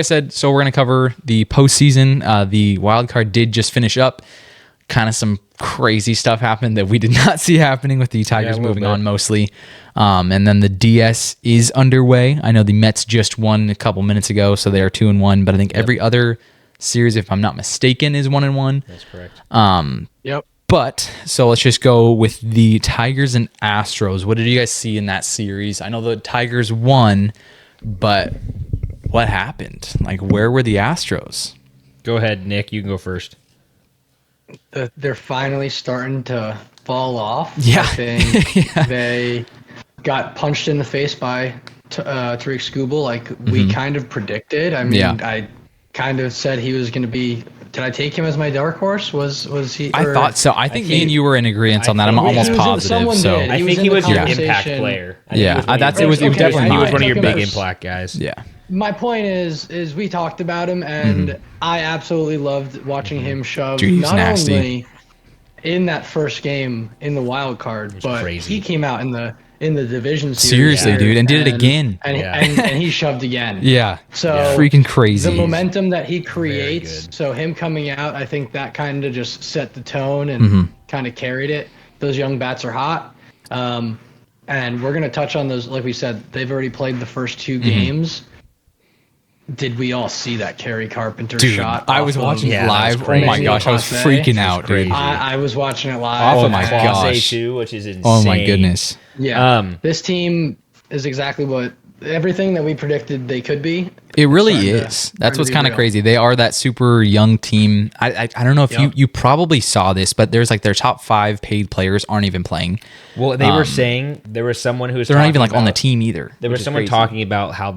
I said, so we're going to cover the postseason. The wild card did just finish up. Kind of some crazy stuff happened that we did not see happening with the Tigers moving on mostly. And then the DS is underway. I know the Mets just won a couple minutes ago, so they are 2-1. But I think every other series, if I'm not mistaken, is 1-1. That's correct. Yep. But so let's just go with the Tigers and Astros. What did you guys see in that series? I know the Tigers won, but what happened? Like, where were the Astros? Go ahead, Nick. You can go first. They're finally starting to fall off. Yeah. I think they got punched in the face by Tariq Skubal, like we kind of predicted. I mean, I kind of said he was going to be. Did I take him as my dark horse? Was he? I thought so. I think me and you were in agreement on that. I'm almost positive. So I think he was your impact player. It was definitely. He was one of your big impact guys. Yeah. My point is we talked about him, and I absolutely loved watching him shove. Dude, he's not nasty. only in that first game in the wild card, but he came out in the division series. Seriously, dude, and did it again. And he shoved again. Yeah. So freaking crazy. The momentum that he creates. So him coming out, I think that kind of just set the tone and kind of carried it. Those young bats are hot. And we're going to touch on those. Like we said, they've already played the first two games. Did we all see that Kerry Carpenter shot? I was watching it live. Oh my gosh, I was freaking out, dude. I was watching it live. Oh my gosh. Too, which is insane. Oh my goodness. Yeah. This team is exactly what everything that we predicted they could be. It really is. That's what's kind of crazy. They are that super young team. I don't know if you probably saw this, but there's like their top 5 paid players aren't even playing. Well, they were saying there was someone who was. They're not even like on the team either. There was someone talking about how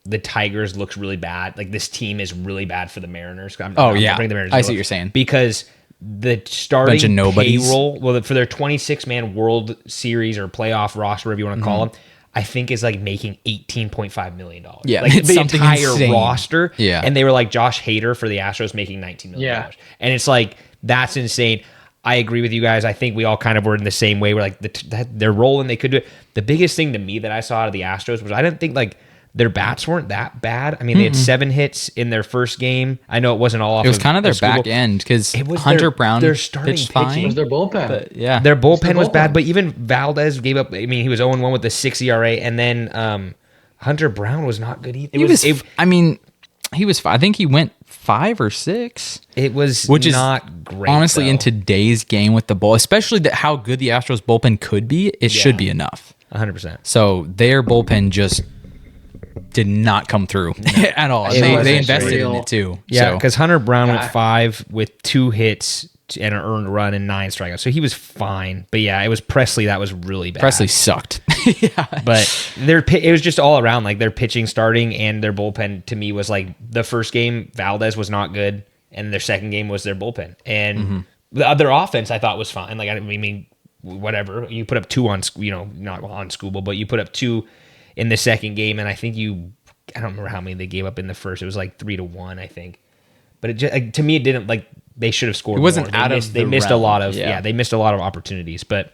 the Tigers looks really bad. Like this team is really bad for the Mariners. Bring the Mariners. I see what you're saying. Because the starting payroll, for their 26-man World Series or playoff roster, whatever you want to call them, I think is like making $18.5 million. Yeah, like the entire roster. Yeah, and they were like Josh Hader for the Astros making $19 million. Yeah, and it's like that's insane. I agree with you guys. I think we all kind of were in the same way. We're like they're rolling. They could do it. The biggest thing to me that I saw out of the Astros was I didn't think like. Their bats weren't that bad. I mean, they had 7 hits in their first game. I know it wasn't all off. It was kind of their back end because Hunter Brown their starting pitched pitching. fine. It was their bullpen. But, their bullpen was bad. But even Valdez gave up. I mean, he was 0-1 with a 6 ERA, and then Hunter Brown was not good either. He was. I think he went 5 or 6. It was, which not is great. Honestly, though. in today's game with the ball, especially how good the Astros bullpen could be, it should be enough. 100%. So their bullpen just did not come through at all. They invested in it too. Yeah, because Hunter Brown went 5 with 2 hits and an earned run and 9 strikeouts. So he was fine. But yeah, it was Presley that was really bad. Presley sucked. But it was just all around. Like their pitching starting and their bullpen to me was like the first game, Valdez was not good. And their second game was their bullpen. And the other offense I thought was fine. Like, I mean, whatever. You put up 2 on, not on Skubal, but you put up 2 in the second game, and I think I don't remember how many they gave up in the first. It was like 3-1, I think. But it just, to me, it didn't like they should have scored. It wasn't more. They missed realm. A lot of they missed a lot of opportunities. But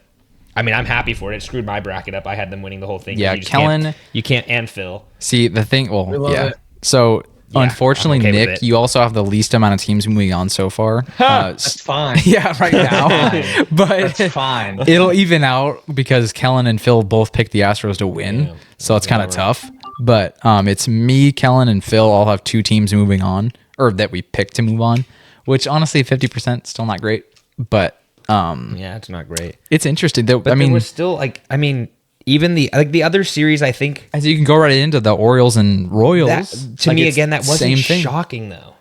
I mean, I'm happy for it. It screwed my bracket up. I had them winning the whole thing. Yeah, Kellen, you can't and Phil. See the thing. Well, yeah. So unfortunately, okay Nick, you also have the least amount of teams moving on so far. That's fine. Yeah, right now. But that's fine. It'll even out because Kellen and Phil both picked the Astros to win. So it's kind of tough. But it's me, Kellen, and Phil all have 2 teams moving on, or that we picked to move on, which honestly, 50% still not great. But it's not great. It's interesting. But there was still even the other series, I think, as you can go right into the Orioles and Royals. To me, again, that wasn't shocking though.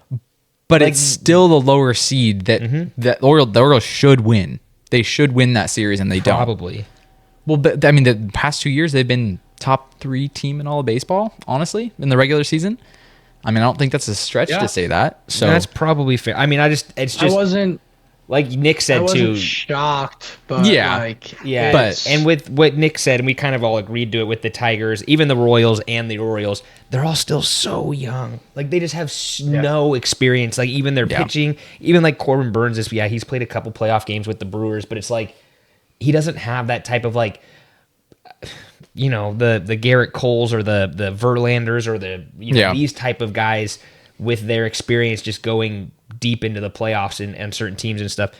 But it's still the lower seed that the Orioles should win. They should win that series, and they probably. Well, but I mean, the past 2 years they've been top 3 team in all of baseball. Honestly, in the regular season, I mean, I don't think that's a stretch to say that. So that's probably fair. I mean, I wasn't. Like Nick said I wasn't too, shocked, but and with what Nick said, and we kind of all agreed to it with the Tigers, even the Royals and the Orioles, they're all still so young. Like they just have no experience. Like even their pitching, even like Corbin Burns, he's played a couple playoff games with the Brewers, but it's like he doesn't have that type of like the Garrett Coles or the Verlanders or these type of guys with their experience just going deep into the playoffs and certain teams and stuff.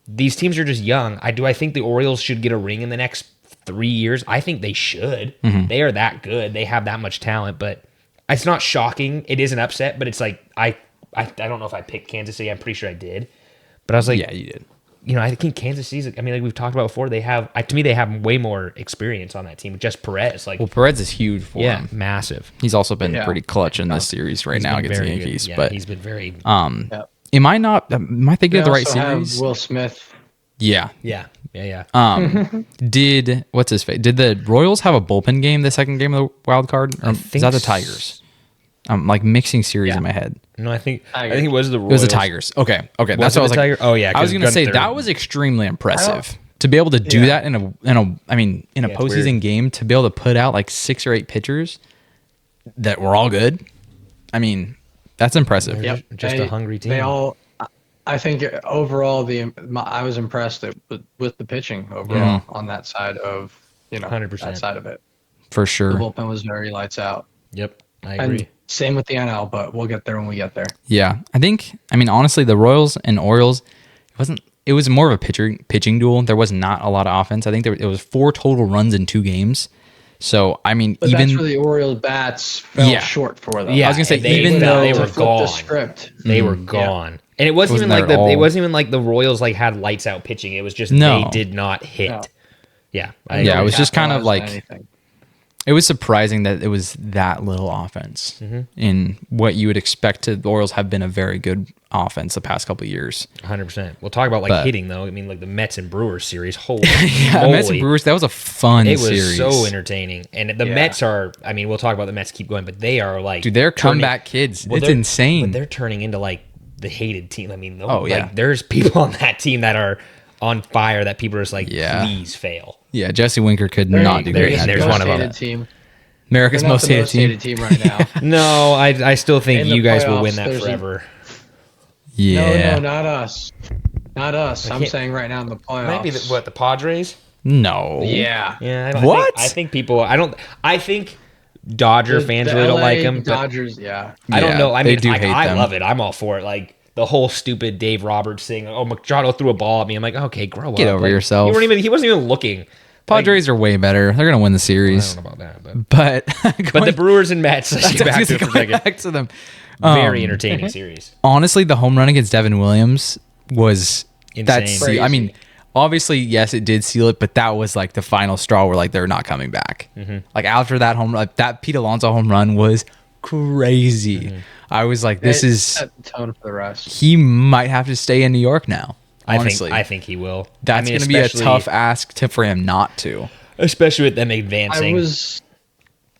These teams are just young. I think the Orioles should get a ring in the next 3 years. I think they should. Mm-hmm. They are that good. They have that much talent, but it's not shocking. It is an upset, but it's like I don't know if I picked Kansas City. I'm pretty sure I did. But I was like, yeah, you did. I think Kansas City's, like we've talked about before, they have way more experience on that team. Just Perez. Perez is huge for him. Massive. He's also been pretty clutch in this series now against the Yankees. Yeah, but he's been very... Am I thinking of the right series? Will Smith. Yeah. Yeah. Did what's his face? Did the Royals have a bullpen game the second game of the wild card? Or is that the Tigers? I'm mixing series in my head. No, I think it was the Royals. It was the Tigers. Okay. That's what I was like. Oh yeah, I was gonna say that was extremely impressive to be able to do that in a postseason game, to be able to put out like 6 or 8 pitchers that were all good. I mean, that's impressive. Yep. Just a hungry team. I think overall I was impressed with the pitching overall on that side of 100%. that side of it. For sure. The bullpen was very lights out. Yep, I agree. And same with the NL, but we'll get there when we get there. Yeah, honestly, the Royals and Orioles, it was more of a pitching duel. There was not a lot of offense. I think it was 4 total runs in 2 games. So, but even that's where the Orioles bats fell short for them. Yeah, I was gonna say even though they were gone, the script. They were gone, and it wasn't even like the Royals had lights out pitching. It was just they did not hit. No. Yeah, it was just kind of like anything. It was surprising that it was that little offense in what you would expect the Orioles have been a very good offense the past couple of years. 100%. We'll talk about hitting though. I mean, like the Mets and Brewers series. Holy moly. Mets and Brewers, that was a fun series. It was so entertaining. And the Mets are, we'll talk about the Mets keep going, but they are like... Dude, they're comeback kids. It's insane. But they're turning into like the hated team. I mean, there's people on that team that are on fire that people are just like, please fail. Yeah, Jesse Winker could not do great. There's one of them. Team. America's most hated team right now. No, I still think you guys will win that forever. Yeah. No, not us. Not us. I'm saying right now in the playoffs. Might be the Padres? No. Yeah. Yeah. I think people. I think Dodger fans really don't like them. Dodgers. Yeah. I don't know. I mean, hate them. I love it. I'm all for it. Like the whole stupid Dave Roberts thing. Oh, Machado threw a ball at me. I'm like, okay, grow up. Get over yourself. He wasn't even looking. Padres are way better. They're going to win the series. I don't know about that. But the Brewers and Mets, let's get back to it for a second. Back to them. Very entertaining series. Honestly, the home run against Devin Williams was insane. Obviously, yes, it did seal it, but that was like the final straw where they're not coming back. Mm-hmm. Like after that home run, that Pete Alonso home run was crazy. Mm-hmm. I was like, this is set the tone for the rest. He might have to stay in New York now. Honestly, I think he will. That's going to be a tough ask for him not to, especially with them advancing.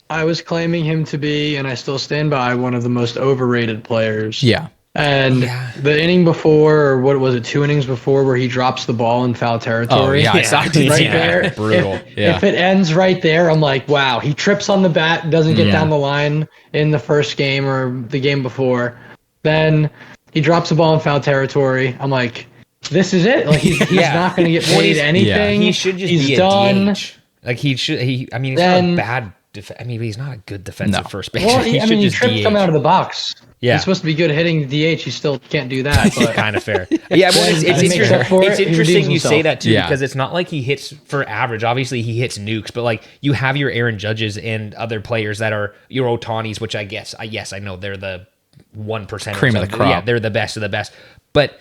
I was claiming him to be, and I still stand by, one of the most overrated players. Yeah. And the inning before, or what was it, 2 innings before, where he drops the ball in foul territory. Oh, yeah, I saw it. There. Brutal. If it ends right there, I'm like, wow. He trips on the bat, doesn't get down the line in the first game or the game before. Then he drops the ball in foul territory. I'm like, this is it. Like he's not going to get paid anything. He should just be done. Like he should. He's not a bad. He's not a good defensive first baseman. Well, he tripped coming out of the box. Yeah, he's supposed to be good hitting DH. He still can't do that. But kind of fair. Yeah, well, it's interesting you say that too because it's not like he hits for average. Obviously, he hits nukes, but like you have your Aaron Judges and other players that are your Otanis, which I guess I know they're the 1%. Cream of the crop. Yeah, they're the best of the best. But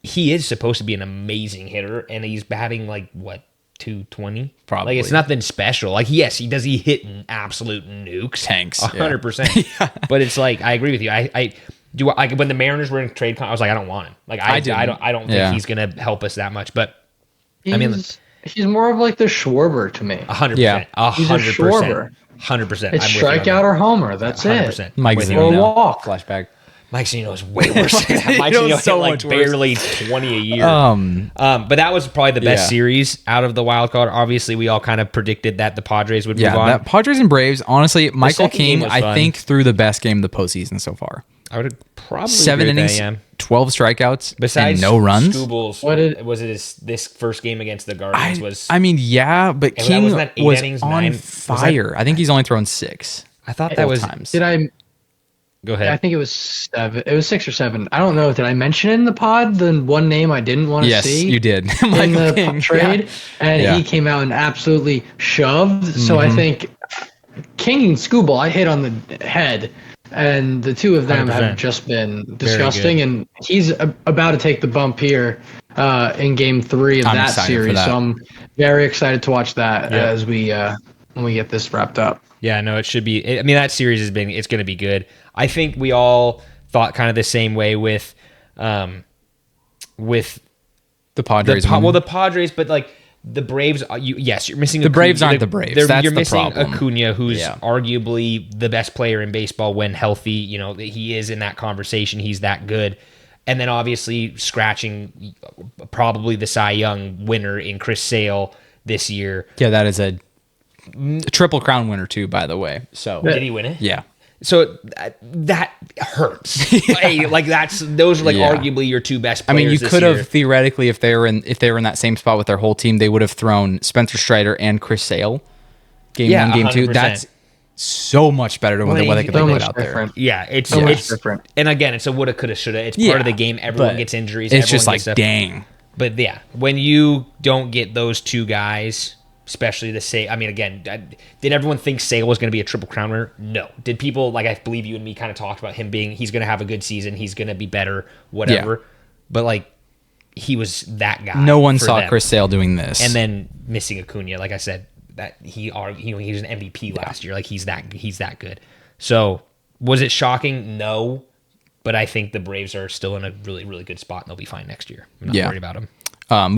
he is supposed to be an amazing hitter, and he's batting like what? 220 probably. Like it's nothing special. Like yes, he hit absolute nukes, tanks, 100%. But it's like I agree with you. I do. Like when the Mariners were in trade, I was like, I don't want him. Like I don't think he's gonna help us that much. But he's more of like the Schwarber to me. 100%. Yeah, 100%. 100%. It's strikeout or homer. That's 100%. It. Mike Zeno or walk. Flashback. Mike Zeno is way worse. Mike Zeno so hit like barely 20 a year. But that was probably the best series out of the wild card. Obviously, we all kind of predicted that the Padres would move on. That Padres and Braves. Honestly, Michael King, I think, threw the best game of the postseason so far. I would probably 7 innings, 12 strikeouts Besides and no runs. Skubal's, was it this first game against the Guardians? I mean, yeah, but King was innings, on fire. I think he's only thrown 6. I thought that was times. Did I? Go ahead. I think it was 7. It was 6 or 7. I don't know. Did I mention in the pod the one name I didn't want to see? Yes, you did. In the trade, and he came out and absolutely shoved. So I think King and Skubal, I hit on the head, and the two of them 100%. Have just been disgusting. And he's about to take the bump here in Game 3 of that series. So I'm very excited to watch that as we when we get this wrapped up. Yeah, no, it should be. I mean, that series it's going to be good. I think we all thought kind of the same way with the Padres. The Padres, but like the Braves. You're missing the Braves aren't the Braves. That's you're the missing problem. Acuna, who's arguably the best player in baseball when healthy. You know, he is in that conversation. He's that good. And then obviously scratching probably the Cy Young winner in Chris Sale this year. Yeah, that is a Triple Crown winner too, by the way. So did he win it? Yeah. So that hurts. Like those are arguably your two best players. I mean, you could have theoretically, if they were in that same spot with their whole team, they would have thrown Spencer Strider and Chris Sale. Game 1, Game 2. That's so much better than what they could get out different. there. Yeah, it's different. And again, it's a woulda, coulda, shoulda. It's part of the game. Everyone gets injuries. It's just like dang. But yeah, when you don't get those two guys. Especially the Sale. I mean, again, did everyone think Sale was going to be a Triple Crown winner? No. Did people, like I believe you and me kind of talked about him he's going to have a good season, he's going to be better, whatever. Yeah. But like, he was that guy. No one saw Chris Sale doing this. And then missing Acuna, like I said, that he was an MVP last year. Like he's that good. So was it shocking? No. But I think the Braves are still in a really, really good spot and they'll be fine next year. I'm not worried about them.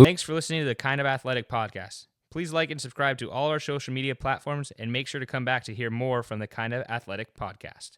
Thanks for listening to the Kind of Athletic podcast. Please like and subscribe to all our social media platforms and make sure to come back to hear more from the Kind of Athletic podcast.